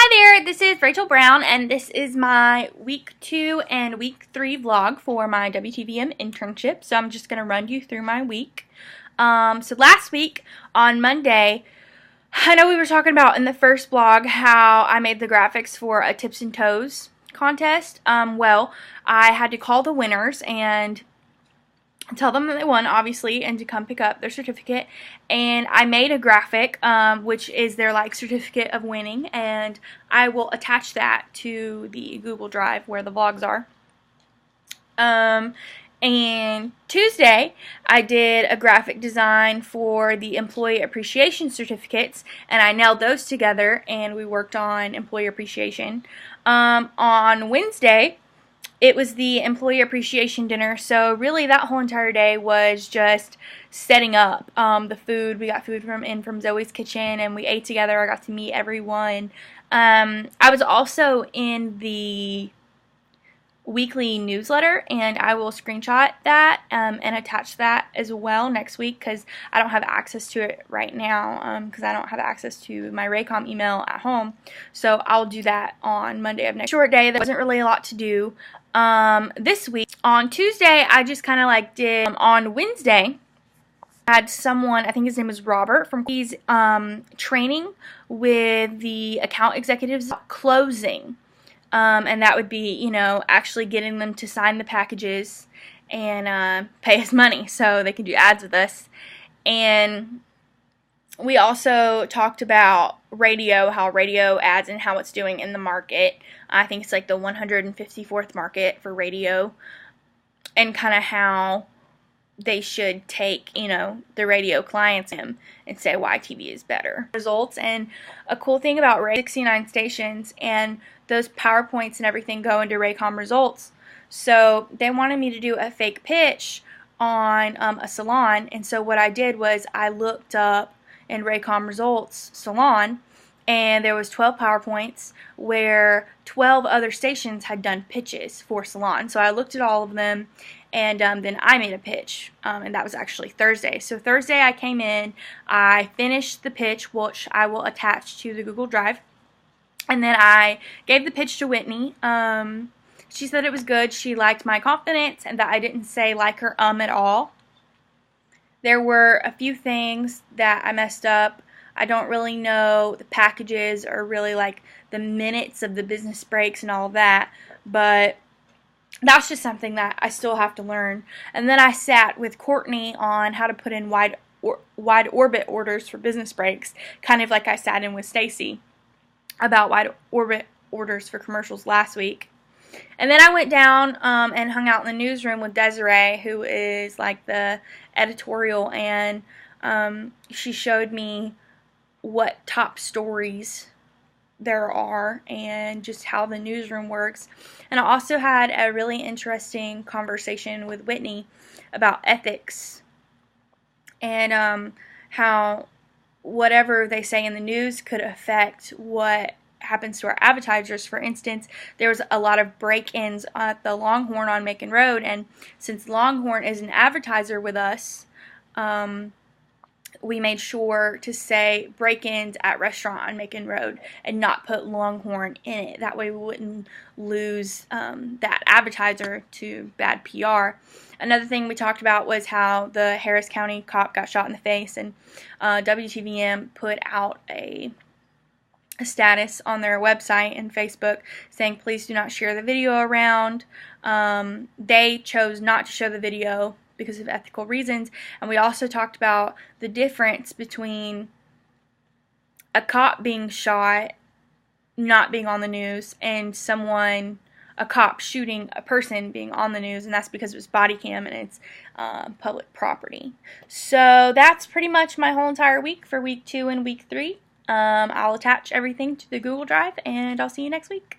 Hi there, this is Rachel Brown, and this is my week 2 and week 3 vlog for my WTVM internship. So I'm just going to run you through my week. So last week on Monday, I know we were talking about in the first vlog how I made the graphics for a Tips and Toes contest. Well, I had to call the winners and tell them that they won, obviously, and to come pick up their certificate. And I made a graphic, which is their certificate of winning, and I will attach that to the Google Drive where the vlogs are. And Tuesday, I did a graphic design for the employee appreciation certificates, and I nailed those together, and we worked on employee appreciation. On Wednesday, it was the employee appreciation dinner, so really that whole entire day was just setting up the food. We got food from Zoe's Kitchen, and we ate together. I got to meet everyone. I was also in the weekly newsletter, and I will screenshot that and attach that as well next week because I don't have access to it right now because I don't have access to my Raycom email at home. So I'll do that on Monday of next. Short day, there wasn't really a lot to do this week. On Tuesday, I just kind of did. On Wednesday, I had someone, I think his name was Robert, he's training with the account executives closing. And that would be, actually getting them to sign the packages and pay us money so they can do ads with us. And we also talked about radio, how radio ads and how it's doing in the market. I think it's like the 154th market for radio, and kind of how they should take, the radio clients in and say why TV is better. Results, and a cool thing about 69 stations, and those PowerPoints and everything go into Raycom Results. So they wanted me to do a fake pitch on a salon, and so what I did was I looked up in Raycom Results salon, and there was 12 PowerPoints where 12 other stations had done pitches for salon. So I looked at all of them, and then I made a pitch, and that was actually Thursday. So Thursday I came in, I finished the pitch, which I will attach to the Google Drive, and then I gave the pitch to Whitney. She said it was good. She liked my confidence and that I didn't say her at all. There were a few things that I messed up. I don't really know the packages or really the minutes of the business breaks and all of that, but that's just something that I still have to learn. And then I sat with Courtney on how to put in wide orbit orders for business breaks, kind of like I sat in with Stacy about wide orbit orders for commercials last week. And then I went down and hung out in the newsroom with Desiree, who is the editorial, and she showed me what top stories there are and just how the newsroom works. And I also had a really interesting conversation with Whitney about ethics and how whatever they say in the news could affect what happens to our advertisers. For instance, there was a lot of break-ins at the Longhorn on Macon Road, and since Longhorn is an advertiser with us, we made sure to say break-ins at restaurant on Macon Road and not put Longhorn in it. That way we wouldn't lose that advertiser to bad PR. Another thing we talked about was how the Harris County cop got shot in the face, and WTVM put out a status on their website and Facebook saying please do not share the video around. They chose not to show the video because of ethical reasons. And we also talked about the difference between a cop being shot not being on the news and a cop shooting a person being on the news, and that's because it was body cam and it's public property. So that's pretty much my whole entire week for week 2 and week 3. I'll attach everything to the Google Drive, and I'll see you next week.